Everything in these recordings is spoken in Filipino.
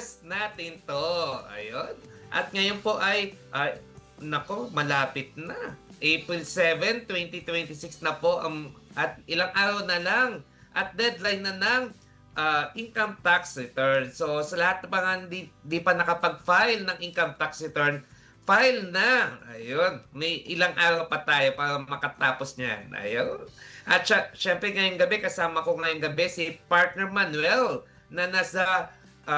business natin to. Ayun. At ngayon po nako, malapit na. April 7, 2026 na po at ilang araw na lang at deadline na ng income tax return. So sa lahat ng mga di pa nakapag-file ng income tax return, file na. Ayun. May ilang araw pa tayo para makatapos niyan. Ayun. At syempre ngayong gabi, kasama ko ngayong gabi si Partner Manuel na nasa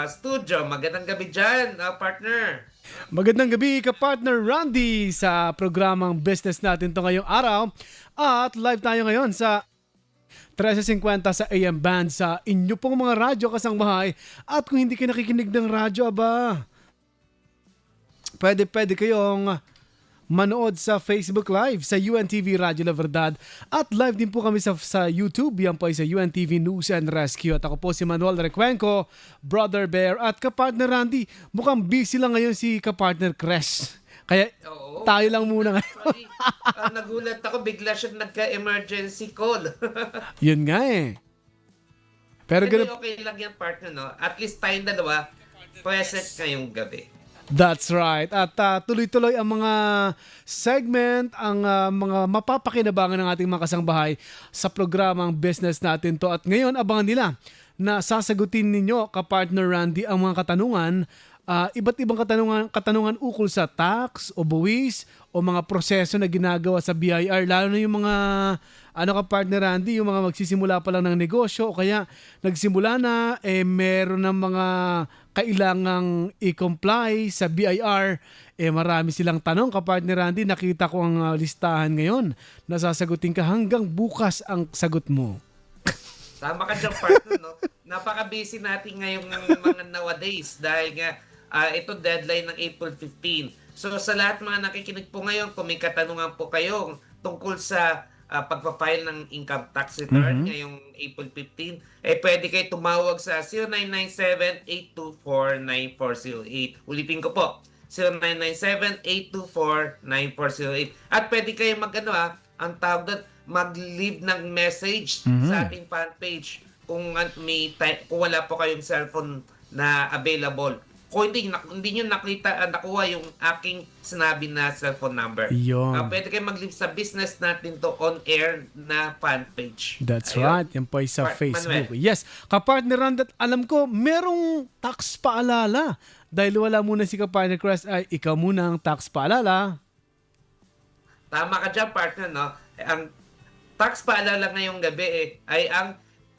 studio. Magandang gabi dyan, partner. Magandang gabi ka-partner Randy sa programang business natin to ngayong araw. At live tayo ngayon sa 1350 sa AM band sa inyo pong mga radyo kasangbahay. At kung hindi kayo nakikinig ng radyo, pwede kayong manood sa Facebook Live sa UNTV Radyo La Verdad. At live din po kami sa YouTube. Yan po ay sa UNTV News and Rescue. At ako po si Manuel Recuenco, Brother Bear. At ka-partner Randy, mukhang busy lang ngayon si ka-partner Cres. Kaya tayo lang muna ngayon. Sorry, nagulat ako, bigla siya nagka-emergency call. Yun nga eh. Pero okay lang yan, partner, no? At least tayong dalawa present ngayong gabi. That's right. At tuloy-tuloy ang mga segment, ang mga mapapakinabangan ng ating mga kasangbahay sa programang business natin to. At ngayon, abangan nila na sasagutin ninyo, ka-partner Randy, ang mga katanungan, iba't ibang katanungan ukol sa tax o buwis o mga proseso na ginagawa sa BIR, lalo na yung mga ka-partner Randy, yung mga magsisimula pa lang ng negosyo o kaya nagsimula na, meron ng mga kailangang i-comply sa BIR, marami silang tanong, ka-partner Randy. Nakita ko ang listahan ngayon. Nasasagutin ka hanggang bukas ang sagot mo. Tama ka dyan, partner, no? Napaka-busy natin ngayong mga nowadays dahil nga ito deadline ng April 15. So sa lahat mga nakikinig po ngayon, kung may katanungan po kayo tungkol sa pagpa-file ng income tax return ngayong April 15, pwede kayo tumawag sa 0997-824-9408. Ulitin ko po, 0997-824-9408. At pwede kayo ang tawag doon, mag-leave ng message sa ating fan page kung wala po kayong cellphone na available. Kung hindi nyo nakuha yung aking sinabi na cellphone number. Pwede kayo mag-leave sa business natin to on-air na fan page. That's right. Yan po ay sa Facebook. Manuel. Yes. Ka-partner Randy, alam ko, merong tax paalala. Dahil wala muna si ka-partner Cres, ay ikaw muna ang tax paalala. Tama ka dyan, partner, no? Ang tax paalala ngayong gabi ay ang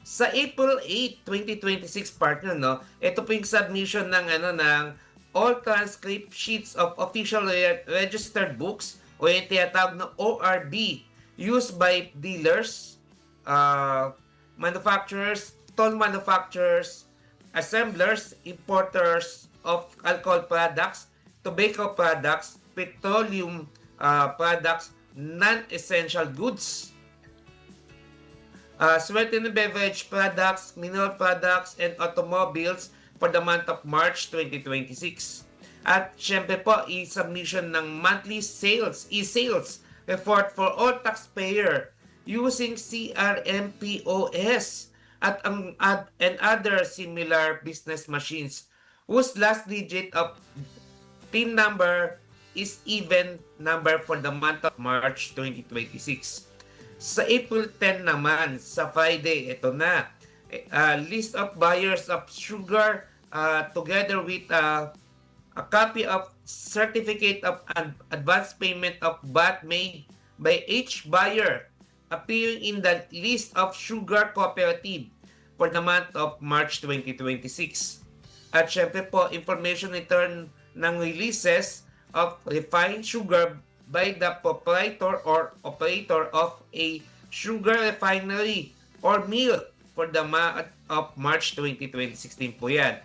sa April 8, 2026, partner, no? Ito po yung submission ng all transcript sheets of official registered books o yung tinatawag na ORB used by dealers, manufacturers, toll manufacturers, assemblers, importers of alcohol products, tobacco products, petroleum products, non-essential goods, sweetened beverage products, mineral products, and automobiles for the month of March 2026. At syempre po, i-submission ng monthly e-sales report for all taxpayer using CRMPOS and other similar business machines whose last digit of PIN number is even number for the month of March 2026. Sa April 10 naman, sa Friday, ito na. List of buyers of sugar together with a copy of certificate of advance payment of VAT made by each buyer appearing in the list of sugar cooperative for the month of March 2026. At syempre po, information return ng releases of refined sugar by the proprietor or operator of a sugar refinery or mill for the month of March 2016 po yan.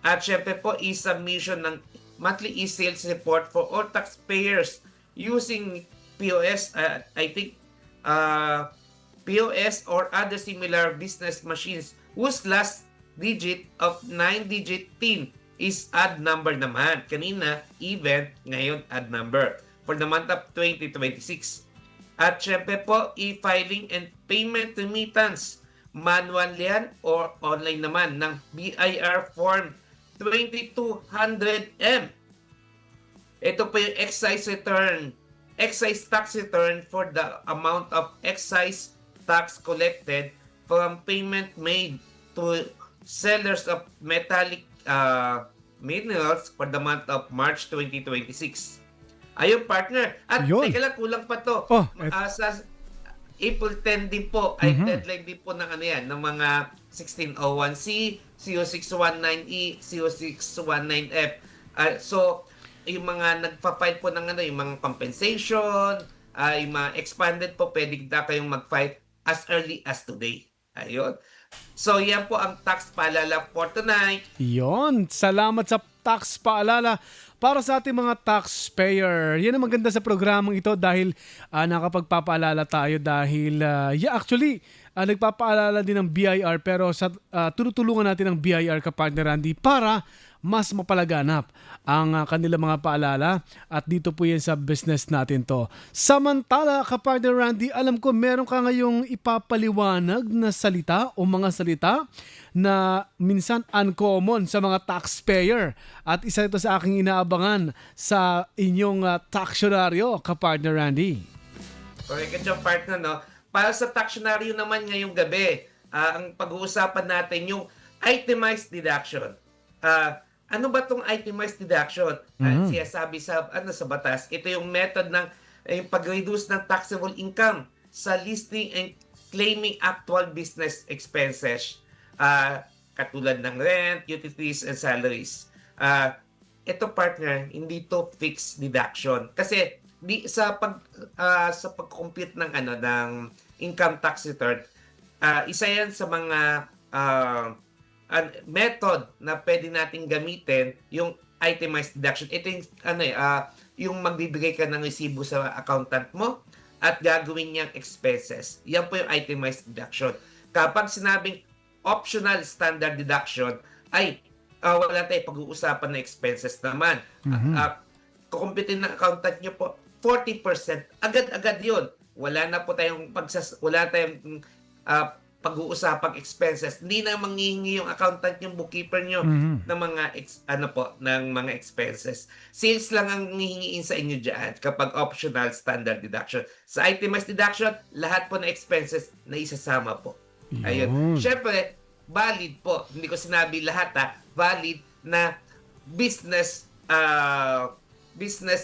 At syempre po, submission ng monthly e-sales report for all taxpayers using POS, POS or other similar business machines whose last digit of 9-digit PIN is odd number naman. Kanina, even, ngayon, odd number for the month of 2026. At syempre po, e-filing and payment remittance, manual yan or online naman ng BIR Form 2,200M. Ito po yung excise tax return for the amount of excise tax collected from payment made to sellers of metallic minerals for the month of March 2026. Ayun, partner. At Yun. teka lang, kulang pa to. Oh, Sa April 10 din po, ay deadline din po ng ano yan, ng mga 1601C, CO619E, CO619F. So, yung mga nagpa-file po ng ano, yung mga compensation, yung mga expanded po, pwede na kayong mag-file as early as today. Ayun. So, yan po ang tax paalala for tonight. Yon, salamat sa tax paalala para sa ating mga taxpayer. Yan ang maganda sa programang ito dahil nakapagpapaalala tayo dahil actually nagpapaalala din ng BIR pero tutulungan natin ng BIR Kapartner Randy para mas mapalaganap ang kanilang mga paalala at dito po yan sa business natin to. Samantala, Kapartner Randy, alam ko meron ka ngayong ipapaliwanag na salita o mga salita na minsan uncommon sa mga taxpayer at isa ito sa aking inaabangan sa inyong taxionaryo, Kapartner Randy. Correct ka dyan, partner, no? Para sa taxionaryo naman ngayong gabi, ang pag-uusapan natin yung itemized deduction. Ano ba itong itemized deduction? Sinasabi sa batas, ito yung method ng yung pag-reduce ng taxable income sa listing and claiming actual business expenses. Katulad ng rent, utilities, and salaries. Ito, partner, hindi to fixed deduction. Kasi sa pag-compute ng ng income tax return, isa yan sa mga method na pwede nating gamitin yung itemized deduction. Ito yung yung magbibigay ka ng resibo sa accountant mo at gagawin niyang expenses. Yan po yung itemized deduction. Kapag sinabing optional standard deduction, ay wala tayong pag-uusapan na expenses naman. Kukumpitin ng accountant niyo po 40%, agad-agad yun. Wala na po tayong pag-uusapang expenses. Hindi na manghihingi yung accountant, yung bookkeeper nyo ng mga ng mga expenses. Sales lang ang hihingiin sa inyo diyan kapag optional standard deduction. Sa itemized deduction, lahat po na expenses na isasama po. Ayun. Syempre, valid po. Hindi ko sinabi lahat valid na business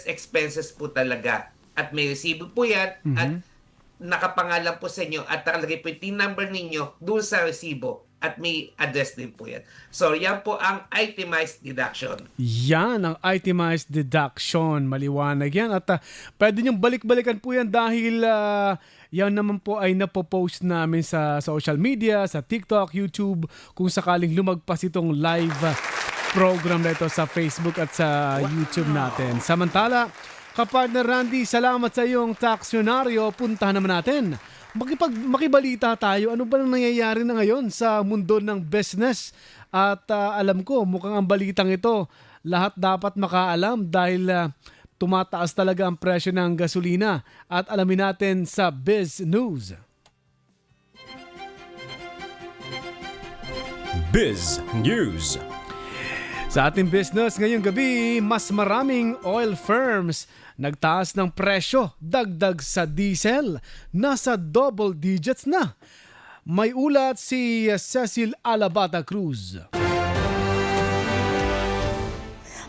expenses po talaga. At may resibo po yan at nakapangalan po sa inyo at nakalagay po yung TIN number ninyo doon sa resibo at may address din po yan. So, yan po ang itemized deduction. Yan ang itemized deduction. Maliwanag yan. At pwede niyong balik-balikan po yan dahil yan naman po ay napopost namin sa social media, sa TikTok, YouTube, kung sakaling lumagpas itong live program na ito sa Facebook at sa YouTube natin. Samantala, Kapartner Randy, salamat sa iyong taxionaryo. Puntahan naman natin. Makibalita tayo. Ano ba nang nangyayari na ngayon sa mundo ng business? At alam ko, mukhang ang balitang ito, lahat dapat makaalam dahil tumataas talaga ang presyo ng gasolina. At alamin natin sa Biz News. Biz News. Sa ating business ngayong gabi, mas maraming oil firms nagtaas ng presyo, dagdag sa diesel, nasa double digits na. May ulat si Cecil Alabata Cruz.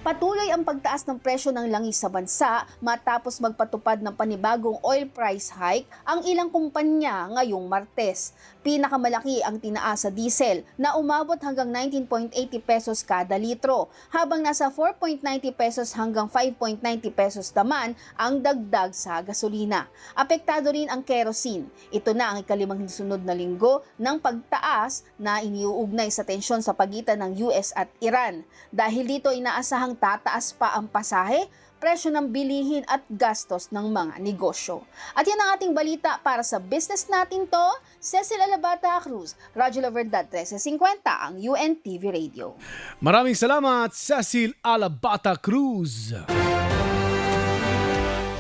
Patuloy ang pagtaas ng presyo ng langis sa bansa matapos magpatupad ng panibagong oil price hike ang ilang kumpanya ngayong Martes. Pinakamalaki ang tinaas sa diesel na umabot hanggang 19.80 pesos kada litro, habang nasa 4.90 pesos hanggang 5.90 pesos naman ang dagdag sa gasolina. Apektado rin ang kerosene. Ito na ang ikalimang sunod na linggo ng pagtaas na iniuugnay sa tensyon sa pagitan ng US at Iran. Dahil dito inaasahang tataas pa ang pasahe, presyo ng bilihin at gastos ng mga negosyo. At yan ang ating balita para sa business natin to. Cecil Alabata Cruz, Radyo La Verdad 1350, ang UNTV Radio. Maraming salamat, Cecil Alabata Cruz.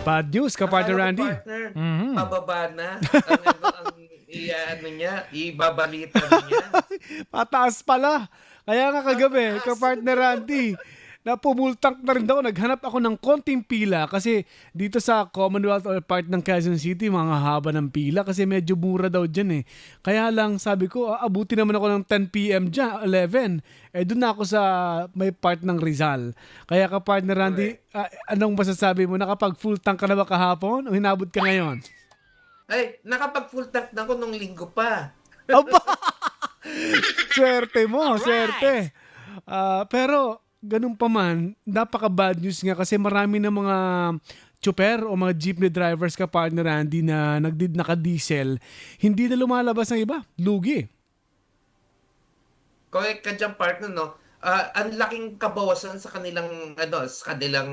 Bad news, Kapartner Randy. Partner, pababa na. Ibabalita niya. Pataas pala. Kaya nga kagabi, ka-partner Randy, na pumultank na rin daw. Naghanap ako ng konting pila kasi dito sa Commonwealth or part ng Quezon City, mga haba ng pila kasi medyo mura daw dyan eh. Kaya lang sabi ko, abuti naman ako ng 10 p.m. dyan, 11. Doon na ako sa may part ng Rizal. Kaya ka-partner Randy, anong masasabi mo? Nakapag full tank ka na ba kahapon o hinabot ka ngayon? Ay, nakapag-full tank na ako nung linggo pa. Aba! Swerte mo, swerte. Pero ganun pa man, napaka-bad news nga kasi marami na mga tsuper o mga jeepney drivers ka partner Randy na naka-diesel, hindi na lumalabas ng iba. Lugi. Correct ka dyan, partner, no? Ang laking kabawasan sa kanilang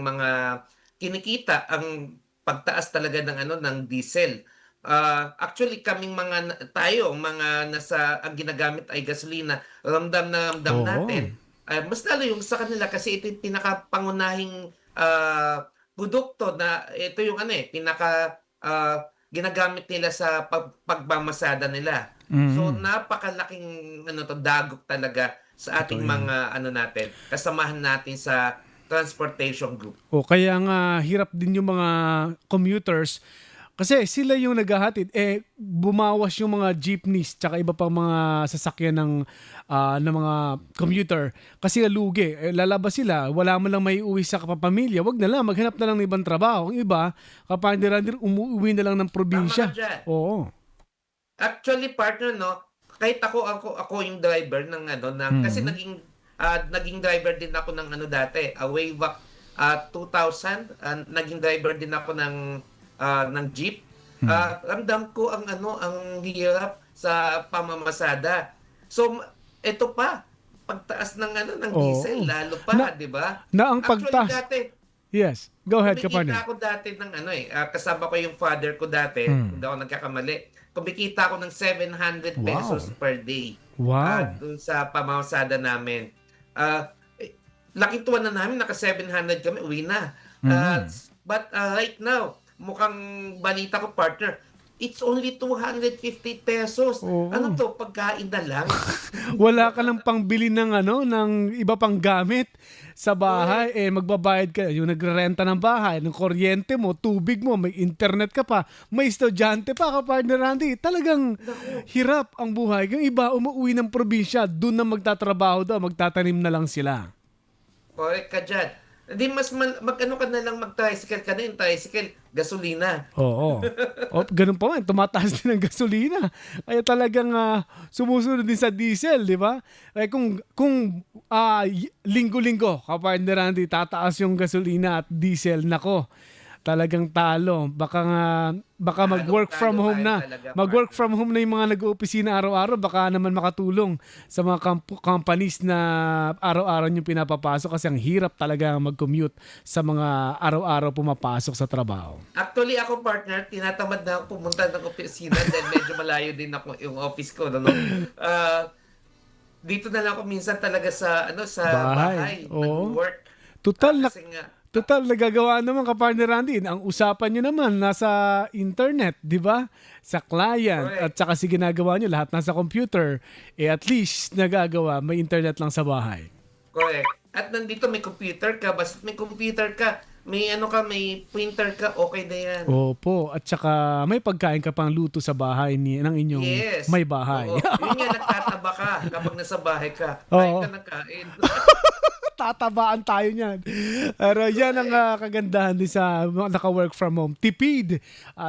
mga kinikita ang pagtaas talaga ng diesel. Actually kaming tayo mga ang ginagamit ay gasolina, ramdam na ramdam Oo. natin. Mas lalo yung sa kanila kasi ito yung pinakapangunahing produkto na ito yung ginagamit nila sa pagmamasada nila. So napakalaking dagok talaga sa ating mga kasamahan natin sa transportation group. O kaya nga hirap din yung mga commuters kasi sila yung naghahatid. Bumawas yung mga jeepneys tsaka iba pang mga sasakyan ng mga commuter kasi lugi. Lalabas sila, wala man lang may uwi sa kapamilya, wag na lang, maghanap na lang ng ibang trabaho. Ang iba, kapag umuwi na lang ng probinsya. Tama ka dyan. Oo. Actually, partner, no, kahit ako yung driver kasi naging driver din ako ng dati, way back 2000, naging driver din ako ng jeep. Ramdam ko ang hirap sa pamamasada. So ito pa, pagtaas ng diesel lalo pa, 'di ba? Na ang Actually pagtaas. dati, Yes. Go ahead, kumikita kapartner. ako dati ng kasama ko yung father ko dati, hindi ako nagkakamali. Kumikita ako ng 700 pesos per day. Wow. Dun sa pamamasada namin. Laking tuwa na namin, naka 700 kami, uwi na. But right now, mukhang balita ko, partner, it's only 250 pesos. Oo. Ano to, pagkain na lang? Wala ka lang pangbili ng ng iba pang gamit sa bahay, magbabayad ka, yung nagrerenta ng bahay, ng kuryente mo, tubig mo, may internet ka pa, may estudyante pa ka, partner Randy. Talagang hirap ang buhay. Yung iba umuwi ng probinsya, doon na magtatrabaho daw, magtatanim na lang sila. Correct ka dyan. Hindi mas ka na lang mag-tricycle ka na, yung tricycle, gasolina. Oo. Ganun pa man, tumataas din ang gasolina. Kaya talagang sumusunod din sa diesel, di ba? Kaya kung linggo-linggo, kapartner Randy, tataas yung gasolina at diesel, nako, talagang talo. Baka mag-work from home na. Mag-work from home na yung mga nag-opisina araw-araw. Baka naman makatulong sa mga companies na araw-araw yung pinapapasok kasi ang hirap talaga mag-commute sa mga araw-araw pumapasok sa trabaho. Actually, ako, partner, tinatamad na ako pumunta ng opisina dahil medyo malayo din ako yung office ko. Dito na lang ako minsan talaga sa bahay. Oo. Nag-work. Total, nagagawa naman kapartner Randy. Ang usapan nyo naman nasa internet, di ba? Sa client. Correct. At saka si ginagawa nyo, lahat nasa computer. At least nagagawa, may internet lang sa bahay. Correct. At nandito may computer ka. Basta may computer ka, may may printer ka, okay na yan. Opo. At saka may pagkain ka pang luto sa bahay ng inyong may bahay. Oo. Yun nga, nagtataba ka kapag nasa bahay ka. Oo. Kain ka ng kain. Tatabaan tayo niyan. Pero yan ang kagandahan din sa naka-work from home. Tipid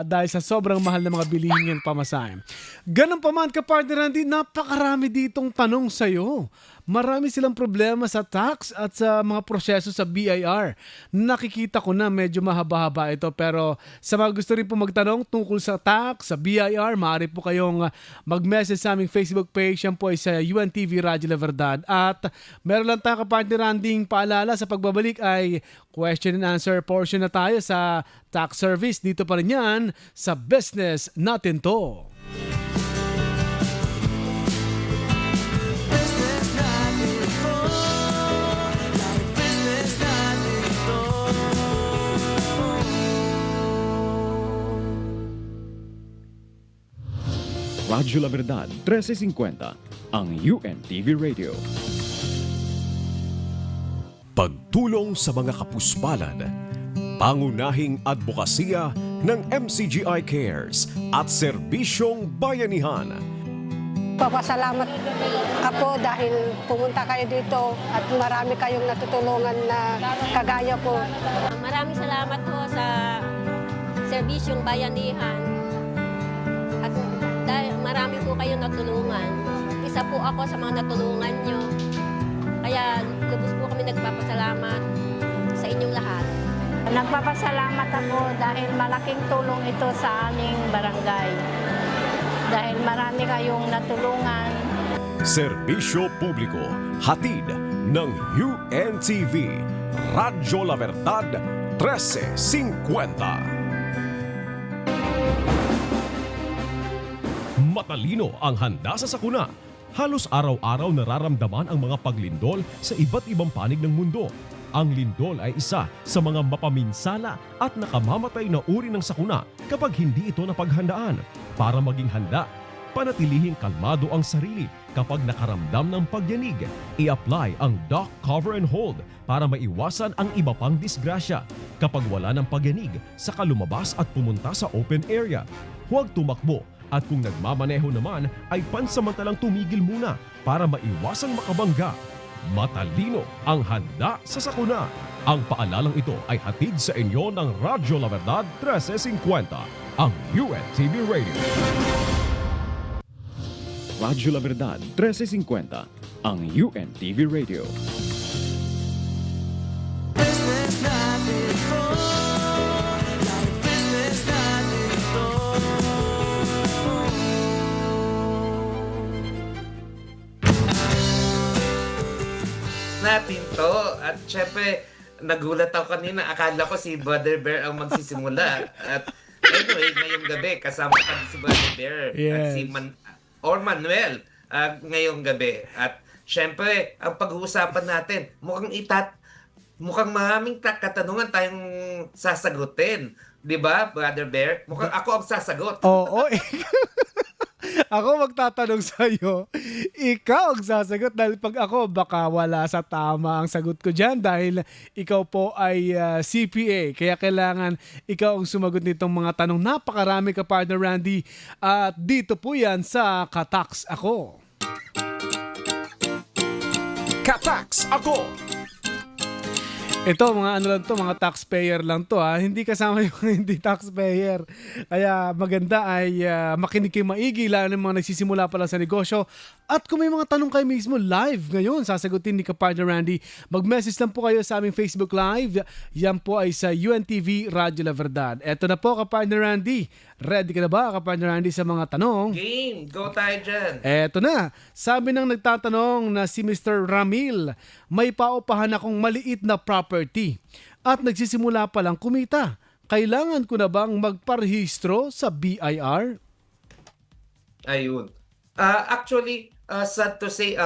dahil sa sobrang mahal na mga bilihin yung pamasahe. Ganun pa man ka-partner Randy, napakarami ditong tanong sa'yo. Marami silang problema sa tax at sa mga proseso sa BIR. Nakikita ko na medyo mahaba-haba ito pero sa mga gusto rin po magtanong tungkol sa tax, sa BIR, maaari po kayong mag-message sa aming Facebook page. Yan po ay sa UNTV Radyo La Verdad. At meron lang tayo ka-partner Randy paalala sa pagbabalik ay question and answer portion na tayo sa tax service. Dito pa rin yan sa Business Natin To. Radyo La Verdad 1350, ang UNTV Radio. Pagtulong sa mga kapuspalad. Pangunahing advokasya ng MCGI Cares at Serbisyong Bayanihan. Papasalamat ako dahil pumunta kayo dito at marami kayong natutulungan na kagaya ko. Maraming salamat po sa Serbisyong Bayanihan at dahil marami po kayong natulungan. Isa po ako sa mga natulungan nyo. Kaya lubos po kami nagpapasalamat sa inyong lahat. Nagpapasalamat ako dahil malaking tulong ito sa aming barangay. Dahil marami kayong natulungan. Serbisyo Publiko, hatid ng UNTV, Radyo La Verdad, 1350. Matalino ang handa sa sakuna. Halos araw-araw nararamdaman ang mga paglindol sa iba't ibang panig ng mundo. Ang lindol ay isa sa mga mapaminsala at nakamamatay na uri ng sakuna kapag hindi ito napaghandaan. Para maging handa, panatilihing kalmado ang sarili kapag nakaramdam ng pagyanig. I-apply ang Dock Cover and Hold para maiwasan ang iba pang disgrasya. Kapag wala ng pagyanig, saka lumabas at pumunta sa open area. Huwag tumakbo at kung nagmamaneho naman ay pansamantalang tumigil muna para maiwasang makabangga. Matalino ang handa sa sakuna. Ang paalalang ito ay hatid sa inyo ng Radyo La Verdad 1350, ang UNTV Radio. Radyo La Verdad 1350, ang UNTV Radio. Natin to. At syempre, nagulat ako kanina. Akala ko si Brother Bear ang magsisimula. At anyway, ngayong gabi, kasama ka si Brother Bear at si Manuel ngayong gabi. At syempre, ang pag-uusapan natin, mukhang maraming katanungan tayong sasagutin. Di ba, Brother Bear? Mukhang ako ang sasagot. Oo. Ako magtatanong sa'yo, ikaw ang sasagot dahil pag ako baka wala sa tama ang sagot ko dyan dahil ikaw po ay CPA. Kaya kailangan ikaw ang sumagot nitong mga tanong. Napakarami ka, partner Randy. At dito po yan sa Katax Ako. Katax Ako! Ito, mga ano lang to, mga taxpayer lang to ha. Hindi kasama yung hindi taxpayer. Kaya maganda ay makinig kayo maigi, lalo ng mga nagsisimula pa lang sa negosyo. At kung may mga tanong kayo mismo live ngayon, sasagutin ni Kapartner Randy, mag-message lang po kayo sa aming Facebook Live. Yan po ay sa UNTV Radyo La Verdad. Eto na po, Kapartner Randy. Ready ka na ba, Kapartner Randy, sa mga tanong? Game! Go tayo dyan! Eto na, sabi ng nagtatanong na si Mr. Ramil, may paupahan akong maliit na property at nagsisimula pa lang kumita. Kailangan ko na bang magparehistro sa BIR? Ayun. Actually, sad to say,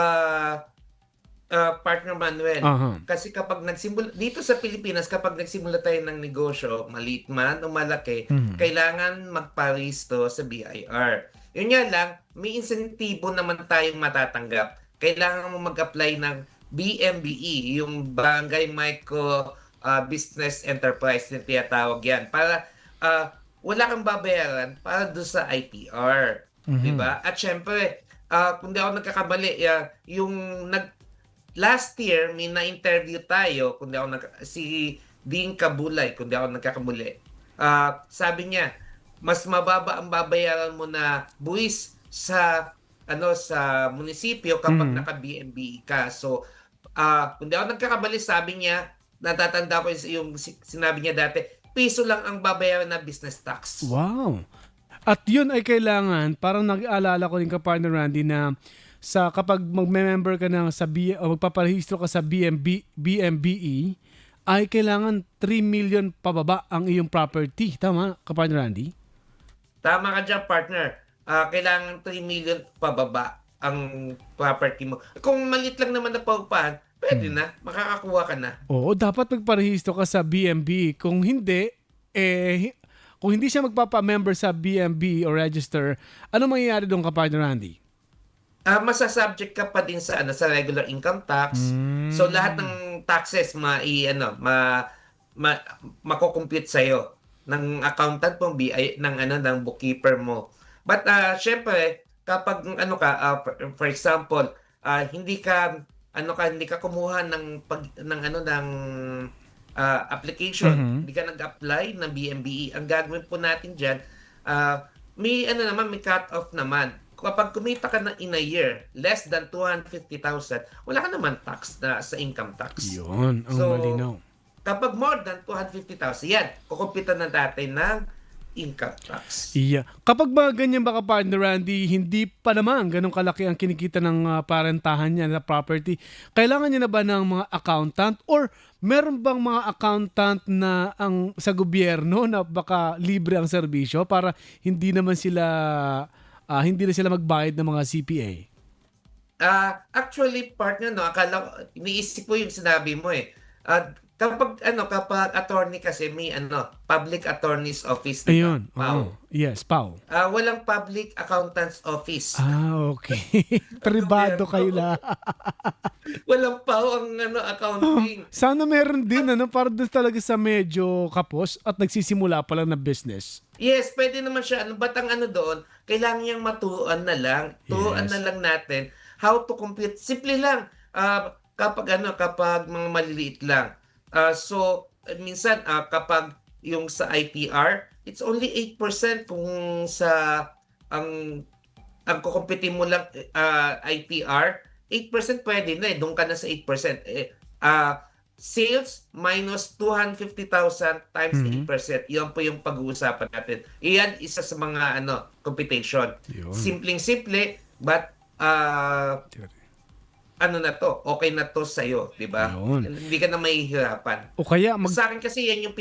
Partner Manuel, kasi kapag nagsimula, dito sa Pilipinas, kapag nagsimula tayo ng negosyo, maliit man o malaki, kailangan magparehistro sa BIR. Yun nga lang, may insentibo naman tayong matatanggap. Kailangan mo mag-apply ng BMBE, yung Barangay Micro Business Enterprise na tinatawag yan. Para wala kang babayaran para doon sa ITR. Diba? At syempre, kung di ako nagkakamali, last year, may na-interview tayo, si Dean Kabulay, kung di ako nagkakamuli. Sabi niya, mas mababa ang babayaran mo na buwis sa munisipyo kapag naka-BMBE ka. So, kung di ako nagkakamali, sabi niya, natatanda ko yung sinabi niya dati, piso lang ang babayaran na business tax. Wow! At yun ay kailangan, parang nag-aalala ko rin ka, partner Randy, na kapag mag-member ka na o magpaparehistro ka sa BMBE, ay kailangan 3 million pababa ang iyong property. Tama, ka-partner Randy? Tama ka dyan, partner. Kailangan 3 million pababa ang property mo. Kung maliit lang naman na paupahan, pwede na. Makakakuha ka na. Oo, dapat magparehistro ka sa BMBE. Kung hindi siya magpapa-member sa BMBE o register, ano mangyayari doon, ka-partner Randy? Masasubject ka pa din sa regular income tax. So lahat ng yung taxes mako-compute sa ng accountant mo, ng bookkeeper mo. But syempre, kapag for example, hindi ka kumuha ng application, hindi ka nag-apply ng BMBE. Ang gagawin po natin diyan, may cut off naman. Kapag kumita ka na in a year less than 250,000, wala ka naman tax sa income tax. Yun, ang malinaw. Kapag more than 250,000, yan, kukumpitan na natin ng income tax. Yeah. Kapag ba ganyan ba ka-partner Randy, hindi pa naman ganun kalaki ang kinikita ng parentahan niya na property, kailangan niya na ba ng mga accountant or meron bang mga accountant na sa gobyerno na baka libre ang serbisyo para hindi na sila magbayad ng mga CPA? Actually, partner, iniisip ko yung sinabi mo eh. Kapag attorney kasi may Public Attorney's Office. Diba? Ayun. PAO. Yes, PAO. Walang Public Accountant's Office. Okay. Privado kayo la. Walang PAO ang accounting. Sana meron din para doon talaga sa medyo kapos at nagsisimula pa lang na business. Yes, pwede naman siya. But ang doon, kailangan niyang maturuan na lang. Turuan na lang natin how to compute. Simple lang. Kapag mga maliliit lang. So, minsan kapag yung sa ITR, it's only 8% kung ang kukumpitin mo lang ITR, 8% pwede na doon ka na sa 8%. Sales minus 250,000 times 8%. Yan po yung pag-uusapan natin. Iyan isa sa mga computation. Yun. Simpleng-simple, but okay na to sa'yo, di ba? Yun. Hindi ka na mahihirapan. O kaya Sa akin kasi yan yung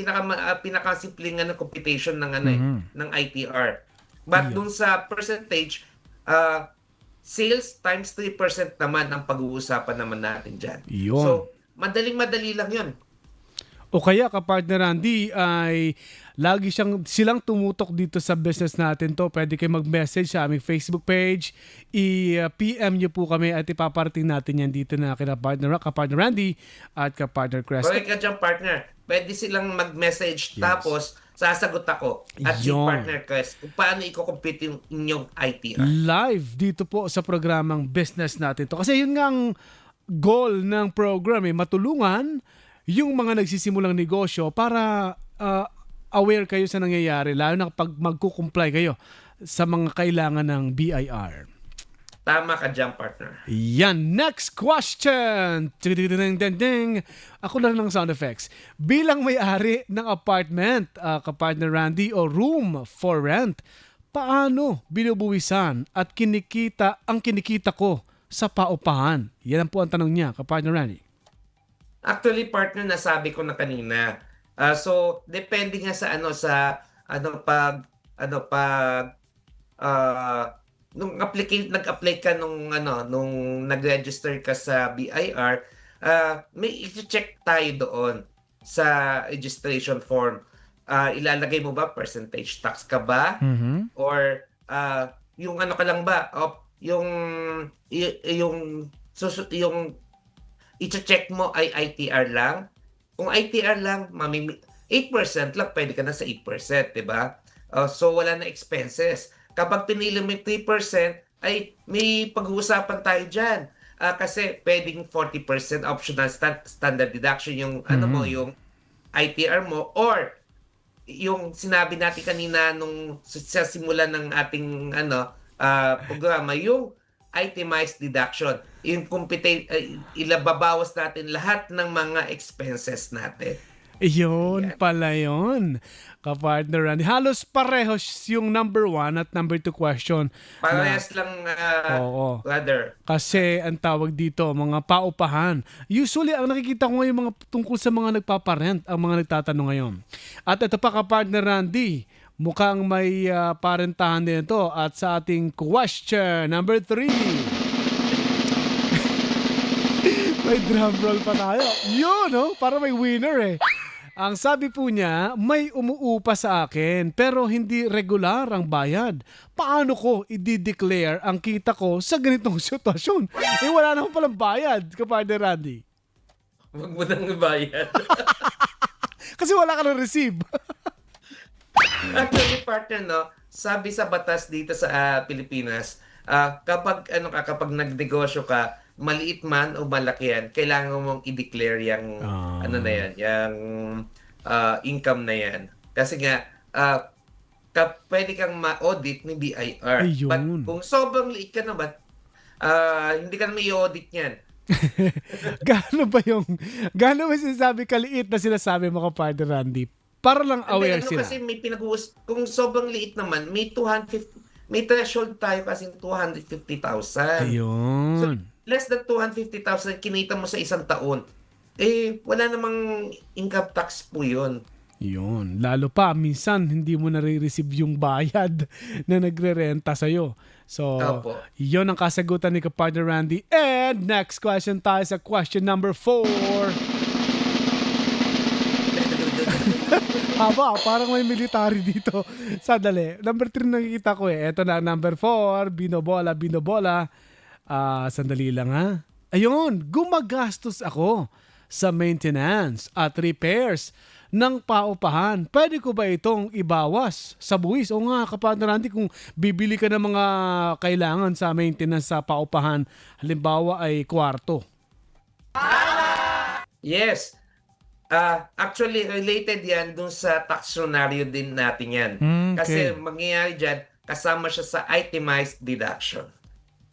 pinaka-simpleng computation ng ng ITR. But dun sa percentage, sales times 3% naman ang pag-uusapan naman natin dyan. Yun. So, madaling-madali lang yun. O kaya ka-partner Randy ay lagi silang tumutok dito sa business natin to. Pwede kayo mag-message sa aming Facebook page. I-PM nyo po kami at ipaparating natin yan dito na ka-partner Randy at ka-partner Crest. Correct ka dyan, partner. Pwede silang mag-message tapos sasagot ako at si Yun. partner Crest kung paano i-compute yung inyong ITR. Live dito po sa programang business natin to. Kasi yun nga ang goal ng program matulungan yung mga nagsisimulang negosyo para aware kayo sa nangyayari, lalo na kapag magkukumply kayo sa mga kailangan ng BIR. Tama ka dyan, partner. Yan, next question! Ding. Ako na ng sound effects. Bilang may-ari ng apartment, ka-partner Randy, o room for rent, paano binubuwisan at kinikita ko sa paupahan? Yan po ang tanong niya, ka-partner Randy. Actually, partner, nasabi ko na kanina. So, depende nga sa nung nag-apply ka nung nag-register ka sa BIR, may i-check tayo doon sa registration form. Ilalagay mo ba percentage tax ka ba? Or yung ka lang ba? Yung i-check mo ay ITR lang. Kung ITR lang, 8% lang, pwede ka na sa 8%, di ba? So, wala na expenses. Kapag pinili mo yung 3%, ay may pag-uusapan tayo dyan. Kasi pwedeng 40% optional standard deduction yung yung ITR mo, or yung sinabi natin kanina nung sa simula ng ating programa, yung itemized deduction. Yung ilababawas natin lahat ng mga expenses natin. Yun pala yun. Ka-partner Randy. Halos parehos yung number 1 at number 2 question. Parehas lang, brother. Kasi ang tawag dito, mga paupahan. Usually, ang nakikita ko ngayon mga tungkol sa mga nagpaparent, ang mga nagtatanong ngayon. At ito pa, ka-partner Randy, mukhang may parentahan din ito. At sa ating question number 3. May drum roll pa tayo. Yun, para may winner eh. Ang sabi po niya, may umuupa sa akin pero hindi regular ang bayad. Paano ko i-declare ang kita ko sa ganitong sitwasyon? Wala naman palang bayad, ka-partner Randy. Huwag mo nang ibayad. Kasi wala ka na receive. Actually, partner, no, sabi sa batas dito sa Pilipinas, kapag kapag nagnegosyo ka, maliit man o malaki yan, kailangan mong i-declare yung yung income na yan. Kasi nga pwede kang ma-audit ni BIR. Ayun. But kung sobrang liit ka naman, hindi ka naman i-audit yan. Gaano ba sinasabi kaliit na sinasabi mo, Kapartner Randy? Para lang aware sila. Kasi may kung sobrang liit naman, may 250, may threshold tayo kasi 250,000. Ayun. So, less than 250,000 kinita mo sa isang taon, wala namang income tax po yun. Yun. Lalo pa, minsan hindi mo nare-receive yung bayad na nagre-renta sa'yo. So, Opo. yun ang kasagutan ni Kapartner Randy. And next question tayo sa question number 4. Haba, parang may military dito. Sadali. Number 3 nakikita ko eh. Ito na, number 4. Binobola. Sandali lang ha. Ayun, gumagastos ako sa maintenance at repairs ng paupahan. Pwede ko ba itong ibawas sa buwis? O nga, Kapartner Randy, kung bibili ka ng mga kailangan sa maintenance sa paupahan, halimbawa ay kwarto. Yes. Actually, related yan dun sa taxonario din natin yan. Kasi mangyayari dyan, kasama siya sa itemized deduction.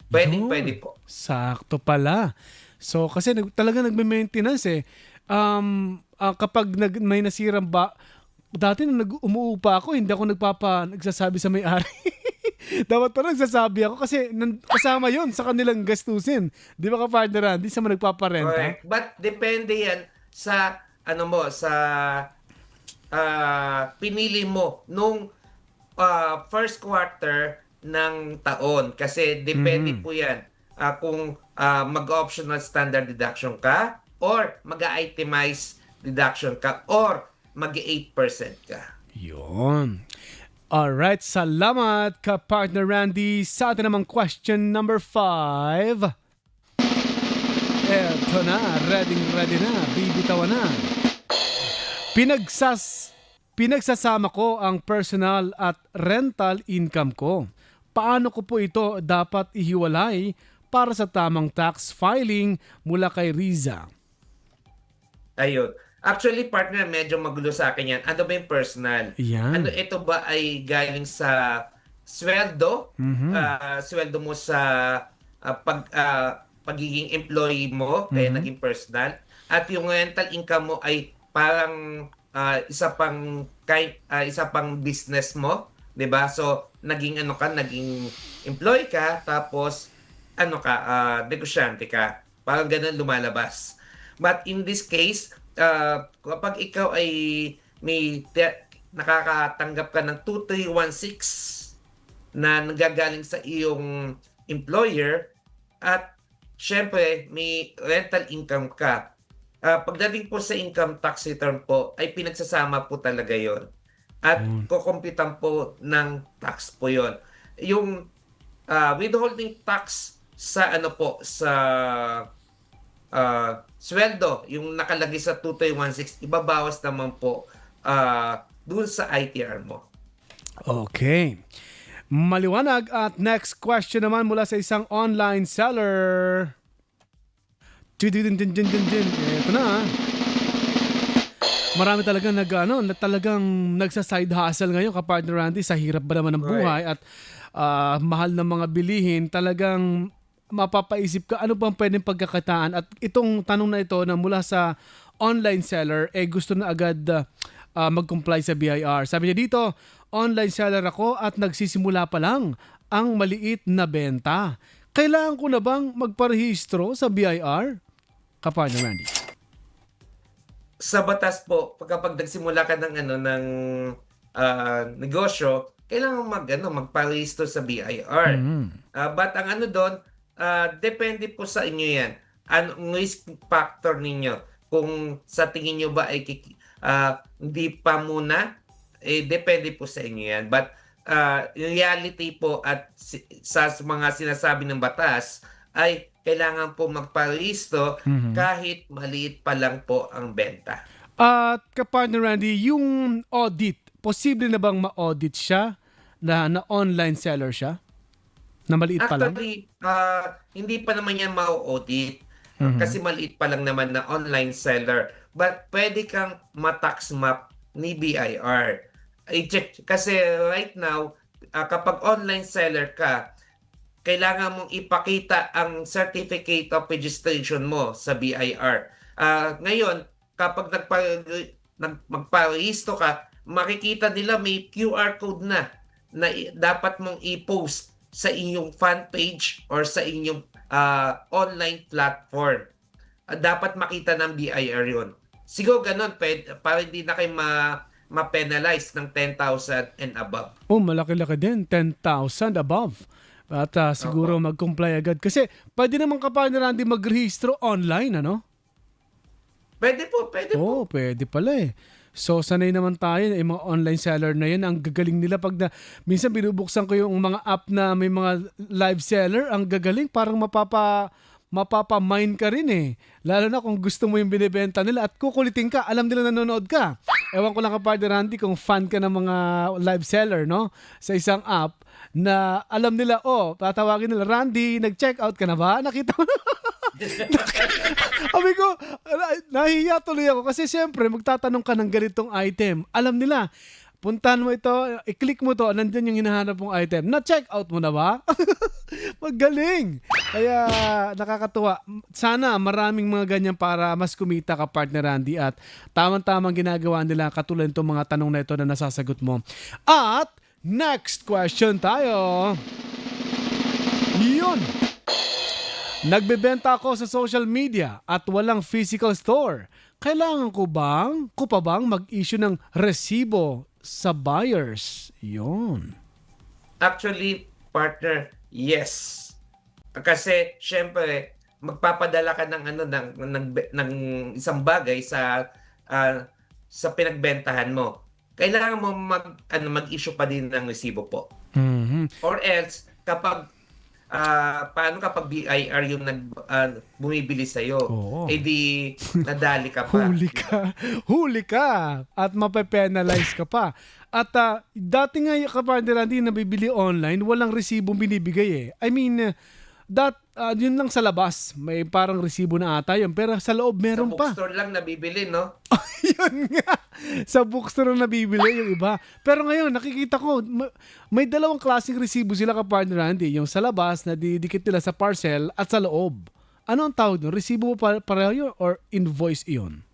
Pwede po. Sakto pala. So, kasi talaga nagme-maintenance eh. Kapag may nasirang ba, dati nung umuupa ako, hindi ako nagsasabi sa may-ari. Dapat pa nagsasabi ako kasi kasama yon sa kanilang gastusin. Di ba, Kapartner Randy, sa mga nagpaparenta? Correct. But depende yan sa pinili mo nung first quarter ng taon. Kasi depende po yan kung mag-optional standard deduction ka or mag-itemize deduction ka or mag-8% ka. Yun. Alright, salamat Kapartner Randy. Sa atin namang question number 5. Eto na, ready na, bibitawan na. Pinagsasama ko ang personal at rental income ko. Paano ko po ito dapat ihiwalay para sa tamang tax filing mula kay Riza? Ayun. Actually, partner, medyo magulo sa akin yan. Ano ba yung personal? Yan. Ito ba ay galing sa sweldo? Sweldo mo sa pagiging employee mo, kaya naging personal. At yung rental income mo ay parang isa pang business mo, 'di ba? So, naging employee ka, tapos negosyante ka. Parang ganun lumalabas. But in this case, kapag ikaw ay nakakatanggap ka ng 2316 na nanggagaling sa iyong employer at syempre may rental income ka, pagdating po sa income tax return po ay pinagsasama po talaga yon at kukumpitan po ng tax po yon. Yung withholding tax sa sweldo, yung nakalagay sa 2316, ibabawas naman po dun sa ITR mo. Okay. Maliwanag. At next question naman mula sa isang online seller. Ito na. Marami talagang talagang nagsa-side hustle ngayon, Kapartner Randy, sa hirap ba naman ng buhay at mahal ng mga bilihin. Talagang mapapaisip ka, ano bang pwedeng pagkakataan? At itong tanong na ito na mula sa online seller, gusto na agad mag-comply sa BIR. Sabi niya dito, online seller ako at nagsisimula pa lang ang maliit na benta. Kailangan ko na bang magparehistro sa BIR? Kapartner Randy. Sa batas po, kapag nagsimula ka ng negosyo, kailangan magparehistro sa BIR. But ang doon, depende po sa inyo yan. Anong risk factor ninyo? Kung sa tingin nyo ba ay hindi pa muna, depende po sa inyo yan. But reality po at sa mga sinasabi ng batas ay kailangan po magparehisto kahit maliit pa lang po ang benta. At kapartner Randy, yung audit, posible na bang ma-audit siya na online seller siya? Na maliit pa lang? Actually, hindi pa naman yan ma-audit kasi maliit pa lang naman na online seller. But pwede kang ma-tax map ni BIR. I-check. Kasi right now, kapag online seller ka, kailangan mong ipakita ang certificate of registration mo sa BIR. Ngayon, kapag magparehisto ka, makikita nila may QR code na dapat mong i-post sa inyong fan page or sa inyong online platform. Dapat makita ng BIR yun. Siguro ganun, para hindi na kayo ma-penalize ng 10,000 and above. Oh, malaki-laki din. 10,000 above. At siguro mag-comply agad. Kasi pwede naman kapartner Randy magrehistro online, ano? Pwede po. Oo, pwede pala eh. So, sanay naman tayo, yung mga online seller na yan, ang gagaling nila pag minsan binubuksan ko yung mga app na may mga live seller, ang gagaling, parang mapapa-mine ka rin eh. Lalo na kung gusto mo yung binibenta nila at kukulitin ka, alam nila nanonood ka. Ewan ko lang kapartner Randy kung fan ka ng mga live seller, no? Sa isang app na alam nila, tatawagin nila, Randy, nag-check out ka na ba? Nakita mo na? Sabi ko, nahihiya tuloy ako kasi siyempre magtatanong ka ng ganitong item. Alam nila, puntahan mo ito, i-click mo to, nandyan yung hinahanap mong item. Na-check out mo na ba? Magaling! Kaya nakakatuwa. Sana maraming mga ganyan para mas kumita ka, partner Randy. At tamang-tamang ginagawa nila katulad itong mga tanong na ito na nasasagot mo. At next question tayo. Yun! Nagbebenta ako sa social media at walang physical store. Kailangan ko pa bang mag-issue ng resibo sa buyers? Yun. Actually, partner, yes. Kasi syempre, magpapadala ka ng isang bagay sa pinagbentahan mo. Kailangan mo mag-issue pa din ng resibo po. Mm-hmm. Or else, kapag BIR yung bumibili sa'yo, di nadali ka pa. Huli ka at mape-penalize ka pa. At dati nga kapartner Randy nabibili online, walang resibong binibigay eh. I mean, yun lang sa labas, may parang resibo na ata yun, pero sa loob meron pa. Sa bookstore lang nabibili, no? Yun nga. Sa bookstore na nabibili yung iba. Pero ngayon, nakikita ko, may dalawang klaseng resibo sila kapartner Randy. Yung sa labas, na didikit nila sa parcel at sa loob. Ano ang tawag doon? Resibo mo pareho yun or invoice iyon?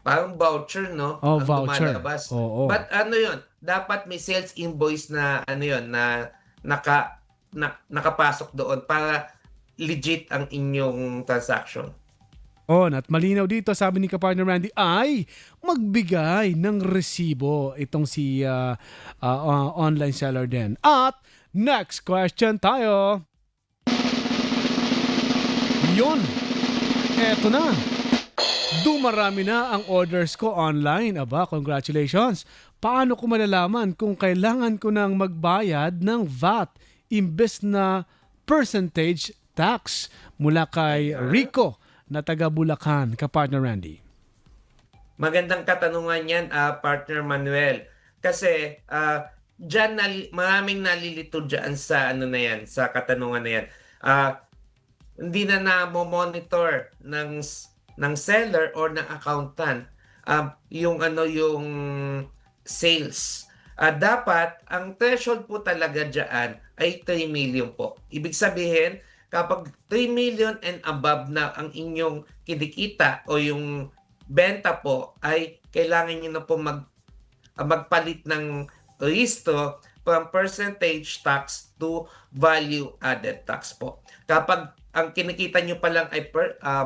Parang voucher, no? Oh, ang voucher. lumalabas. Oo. But yun, dapat may sales invoice na na nakapasok doon para legit ang inyong transaction. At malinaw dito, sabi ni kapartner Randy, ay magbigay ng resibo itong si online seller din. At next question tayo. Yun. Eto na. Dumarami na ang orders ko online. Aba, congratulations. Paano ko malalaman kung kailangan ko nang magbayad ng VAT imbes na percentage tax? Mula kay Rico na taga Bulacan, kapartner Randy. Magandang katanungan yan, partner Manuel. Kasi maraming nalilito dyan sa sa katanungan na yan. Hindi na na-monitor ng seller or ng accountant yung sales. Dapat ang threshold po talaga diyan ay 3 million po. Ibig sabihin, kapag 3 million and above na ang inyong kinikita o yung benta po, ay kailangan niyo na po magpalit ng rehistro from percentage tax to value added tax po. Kapag ang kinikita nyo pa lang ay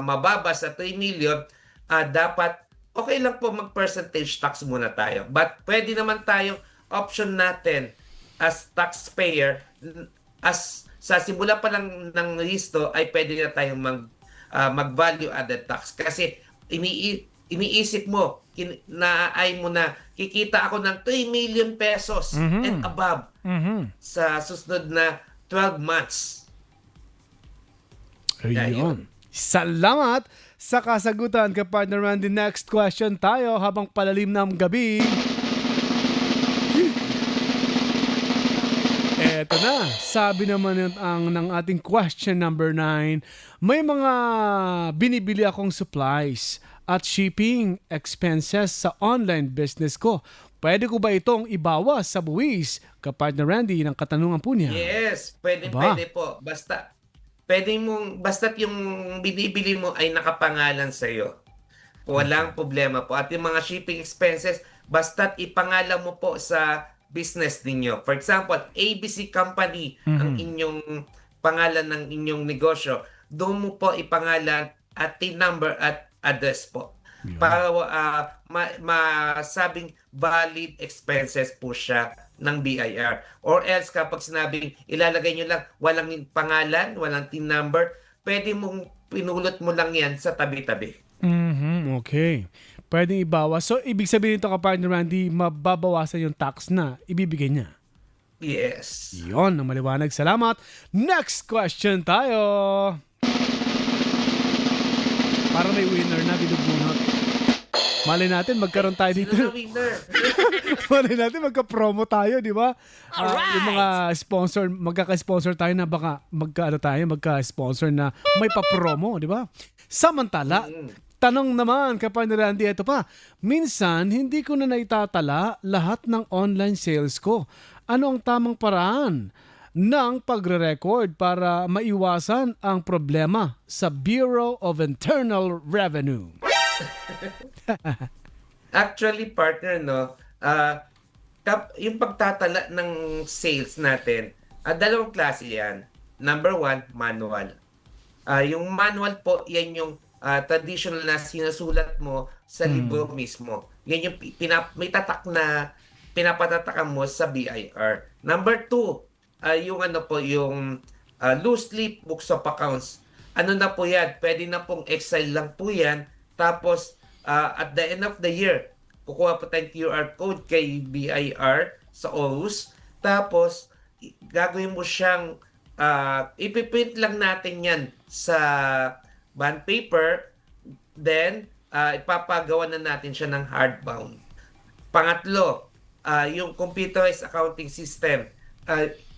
mababa sa 3 million, dapat okay lang po mag-percentage tax muna tayo. But pwede naman tayong option natin as taxpayer, sa simula pa lang ng listo ay pwede na tayong mag-value added tax. Kasi iniisip mo, naay mo na, kikita ako ng 3 million pesos and above sa susunod na 12 months. Ayun. Salamat sa kasagutan ka partner Randy. Next question tayo habang palalim ng gabi. Eto na, sabi naman ng ating question number 9, may mga binibili akong supplies at shipping expenses sa online business ko. Pwede ko ba itong ibawas sa buwis? Kapartner Randy, ng katanungan po niya. Yes, pwede po. Basta't yung binibili mo ay nakapangalan sa iyo. Walang problema po. At yung mga shipping expenses, basta't ipangalan mo po sa business ninyo. For example, ABC Company ang inyong pangalan ng inyong negosyo. Doon mo po ipangalan at TIN number at address po. Yeah. Para masabing valid expenses po siya ng BIR. Or else kapag sinabing ilalagay nyo lang walang pangalan, walang TIN number, pwede mong pinulot mo lang yan sa tabi-tabi. Okay. Pwedeng ibawas. So, ibig sabihin nito kapartner Randy, mababawasan yung tax na ibibigay niya. Yes. Yon, ang maliwanag. Salamat. Next question tayo. Para may winner na binubunot. Malay natin, magkaroon tayo dito. Sino na winner? Malay natin, magka-promo tayo, di ba? Yung mga sponsor, magkaka-sponsor tayo na baka magka-sponsor na may pa-promo, di ba? Samantala, tanong naman kapag Randy, ito pa, minsan hindi ko na naitatala lahat ng online sales ko. Ano ang tamang paraan ng pagre-record para maiwasan ang problema sa Bureau of Internal Revenue? Actually, partner, no, yung pagtatala ng sales natin, dalawang klase yan. Number 1, manual. Yung manual po, yan yung traditional na sinusulat mo sa libro mismo. Yan yung may tatak na pinapatatakan mo sa BIR. Number 2, yung yung loose leaf books of accounts. Ano na po yan? Pwede na pong Excel lang po yan. Tapos, at the end of the year, kukuha po tayong QR code kay BIR sa OUS. Tapos, gagawin mo siyang, ipiprint lang natin yan sa bond paper, then ipapagawa na natin siya ng hardbound. Pangatlo, yung computerized accounting system.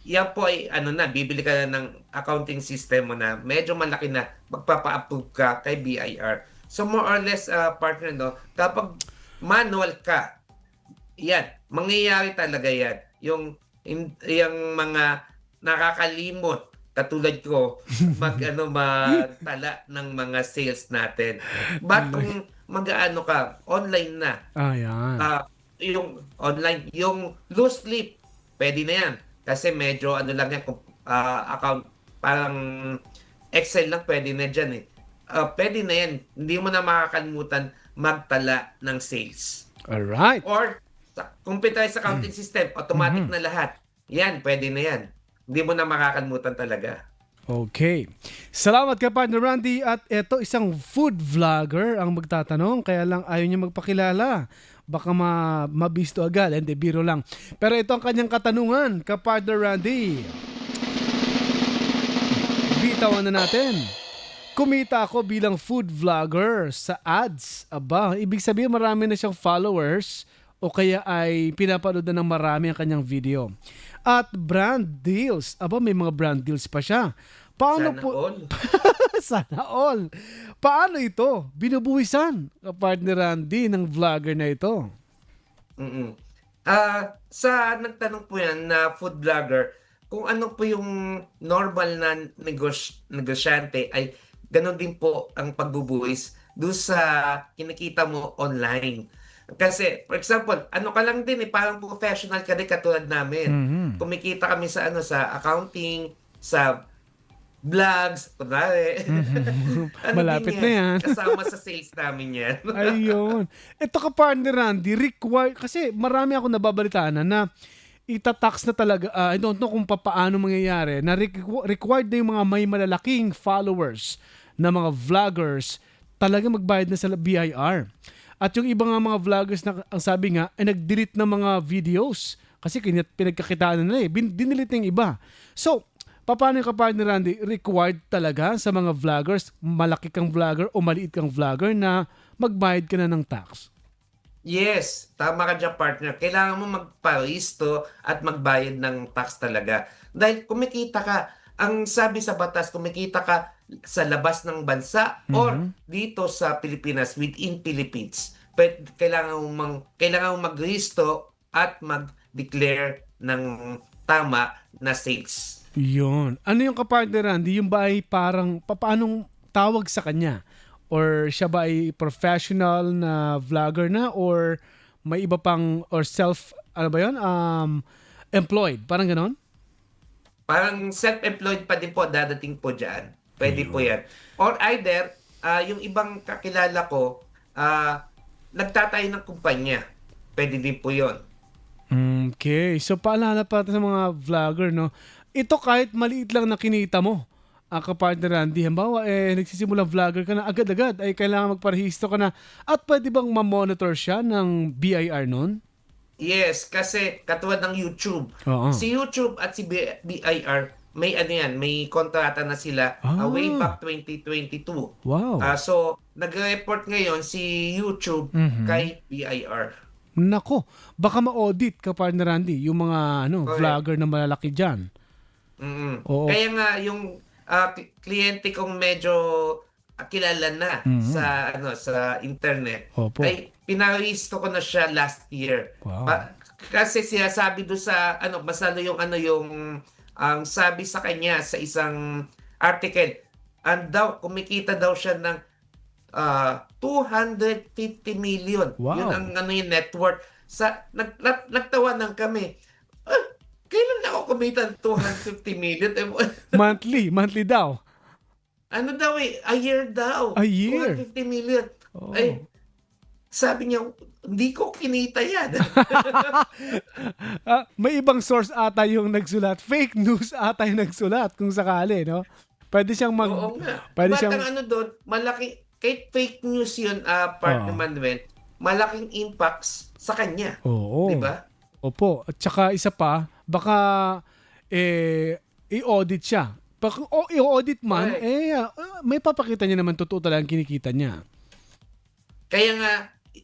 Yan po ay bibili ka na ng accounting system mo na medyo malaki na, magpapa-approve ka kay BIR. So more or less, partner, no, kapag manual ka, yan, mangyayari talaga yan. Yung mga nakakalimot, katulad ko, magtala ng mga sales natin. But kung mag-ano ka, online na. Ayan. Yung online, yung loose leaf, pwede na yan. Kasi medyo lang yan, account, parang Excel lang pwede na dyan eh. Pwede na yan. Hindi mo na makakalimutan magtala ng sales. Alright. Or, computerized accounting system, automatic na lahat. Yan, pwede na yan. Hindi mo na makakalimutan talaga. Okay. Salamat ka, partner Randy. At eto, isang food vlogger ang magtatanong. Kaya lang ayaw niya magpakilala. Baka mabisto agad. Hindi, biro lang. Pero ito ang kanyang katanungan, ka, partner Randy. Bitawan na natin. Kumita ako bilang food vlogger sa ads. Aba, ibig sabihin marami na siyang followers o kaya ay pinapanood na ng marami ang kanyang video. At brand deals. Aba, may mga brand deals pa siya. Paano Sana all. Sana all. Paano ito? Binubuwisan, partner Randy, ng vlogger na ito. Sa nagtanong po yan na food vlogger, kung ano po yung normal na negosyante ay ganun din po ang pagbubuwis doon sa kinikita mo online. Kasi, for example, ka lang din parang professional ka din katulad namin. Kumikita kami sa sa accounting, sa vlogs, kunwari. Malapit na yan. Kasama sa sales namin yan. Ayun. Ito ka, partner Randy, kasi marami ako nababalitaan na itatax na talaga, I don't know kung paano mangyayari, na required na yung mga may malalaking followers na mga vloggers talaga magbayad na sa BIR. At yung ibang mga vloggers na ang sabi nga ay nag-delete ng mga videos kasi pinagkakitaan na nila eh. Dinidelete ng iba. So, paano yung kapartner Randy, required talaga sa mga vloggers, malaki kang vlogger o maliit kang vlogger na magbayad ka na ng tax? Yes, tama ka dyan, partner. Kailangan mo magparisto at magbayad ng tax talaga. Dahil kumikita ka, ang sabi sa batas, kumikita ka sa labas ng bansa or dito sa Pilipinas, within Philippines. Kailangan mong magristo at mag-declare ng tama na sales. Yun. Ano yung kapartner Randy? Yung ba ay parang, paanong tawag sa kanya? Or siya ba ay professional na vlogger na? Or may iba pang, or ano ba yun? Employed. Parang ganon? Parang self-employed pa din po, dadating po dyan. Pwede po yan. Or either, yung ibang kakilala ko, nagtatayo ng kumpanya. Pwede din po yun. Okay. So, paalala pa sa mga vlogger, no? Ito kahit maliit lang na kinita mo, kapartner Randy, halimbawa, nagsisimulang vlogger ka na, agad-agad ay kailangan magparehistro ka na at pwede bang ma-monitor siya ng BIR nun? Yes, kasi katulad ng YouTube. Oo. Si YouTube at si BIR, may may kontrata na sila way back 2022. Wow. So, nag-report ngayon si YouTube kay BIR. Nako, baka ma-audit kapartner Randy, yung mga Correct. vlogger na malalaki dyan. Oo. Kaya nga yung kliyente kong medyo kilala na sa internet, Opo. ay pinaristo ko na siya last year. Wow. Kasi sinasabi do sa basta ang sabi sa kanya sa isang article, kumikita daw siya ng 250 million. Wow. Yun ang yung net worth. Nagtawanan kami. Kailan ako kumita ng 250 million? Monthly daw. Ano daw a year daw. A year? 250 million. Oh. Ay, sabi niya, hindi ko kinita yan. May ibang source ata yung nagsulat. Fake news ata yung nagsulat kung sakali, no? Pwede siyang Oo nga. Pwede But siyang... ang doon, malaki, kahit fake news yun, partner Manuel, malaking impacts sa kanya. Oo. Di ba? Opo. At saka isa pa, baka i-audit siya. I-audit man, may papakita niya naman totoo talagang kinikita niya. Kaya nga,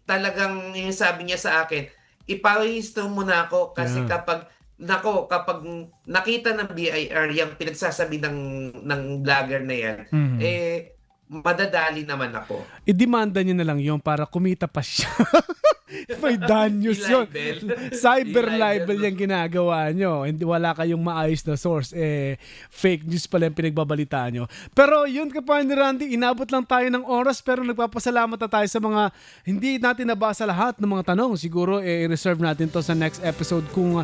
talagang yung sabi niya sa akin, iparehistro mo na ako kasi kapag nakita ng BIR yung pinagsasabi ng vlogger na yan, madadali naman ako. I-demanda niya na lang yun para kumita pa siya. May danyos yun. Cyber libel yung ginagawa nyo. Hindi, wala kayong maayos na source. Fake news pala yung pinagbabalitaan nyo. Pero yun kapartner Randy, inabot lang tayo ng oras pero nagpapasalamat na tayo sa mga hindi natin nabasa lahat ng mga tanong. Siguro i-reserve natin to sa next episode kung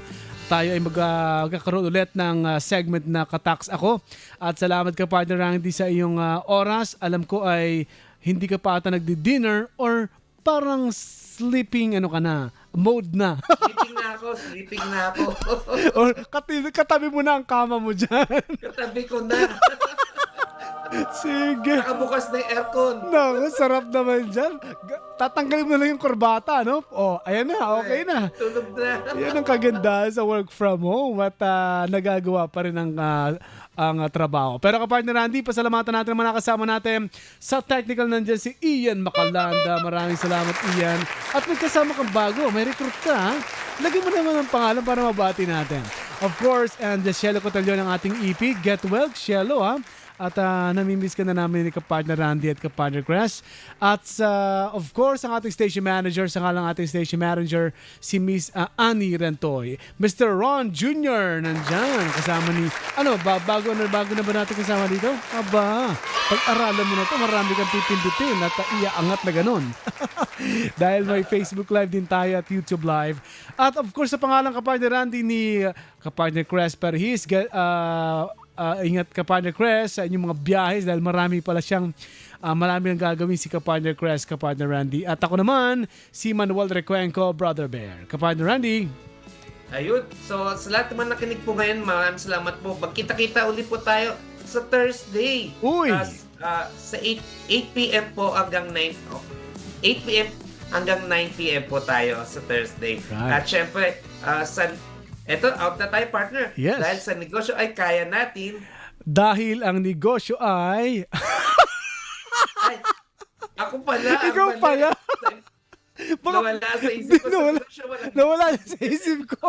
tayo ay magkakaroon ulit ng segment na Ka-Tax Ako. At salamat kapartner Randy sa iyong oras. Alam ko ay hindi ka pa ata nagdi-dinner or parang sleeping mode na. Sleeping na ako. Or katabi mo na ang kama mo dyan. Katabi ko na. Sige. Nakabukas na yung aircon. Naku, sarap naman dyan. Tatanggalin mo na lang yung korbata, no? Ayan na, okay na. Tulog na. Yan ang kaganda sa work from home at nagagawa pa rin ang trabaho. Pero kapartner Randy, pasalamatan natin ang mga nakasama natin sa technical. Nandiyan si Ian Macalanda. Maraming salamat, Ian. At magkasama kang bago. May recruit ka, ha? Lagyan mo naman ang pangalan para mabati natin. Of course, and Cielo Cotalyon ng ating EP. Get well, Cielo, ha? At namimiss ka na namin ni kapartner Randy at kapartner Crash. At of course, ang ating station manager, sa ngalang ating station manager, si Miss Annie Rentoy. Mr. Ron Jr. nandyan. Kasama ni, bago na ba natin kasama dito? Aba, pag-aralan mo na to, marami kang pipindutin at iaangat na ganun. Dahil may Facebook Live din tayo at YouTube Live. At of course, sa pangalang kapartner Randy ni kapartner Crash Perhis, ingat kapartner Cres sa inyong mga biyahes dahil marami pala siyang marami nang gagawin si kapartner Cres, kapartner Randy. At ako naman, si Manuel Recuenco, Brother Bear. Kapartner Randy. Ayun. So, sa lahat naman nakinig po ngayon, maraming salamat po. Magkita-kita ulit po tayo sa Thursday. Uy! Sa 8 p.m. po hanggang 9 p.m. hanggang 9 p.m. po tayo sa Thursday. Right. At syempre, sa Eto, out na tayo, partner. Yes. Dahil sa negosyo ay kaya natin. Dahil ang negosyo ay... Ay, ako pala. ang Ikaw mali. pala. Nawala sa isip ko. Nawala. Sa negosyo, walang- Nawala sa isip ko.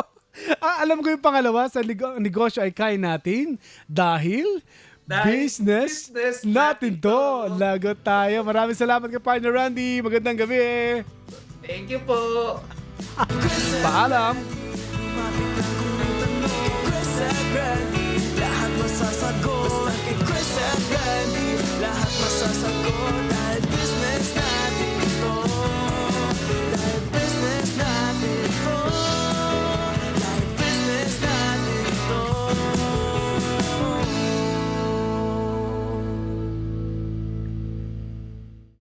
Alam ko yung pangalawa, sa negosyo ay kaya natin dahil business natin to. Lagot tayo. Maraming salamat kay partner Randy. Magandang gabi. Thank you po. Paalam. Chris at Brandy, lahat masasagot. Basta kay Chris at Brandy, lahat masasagot.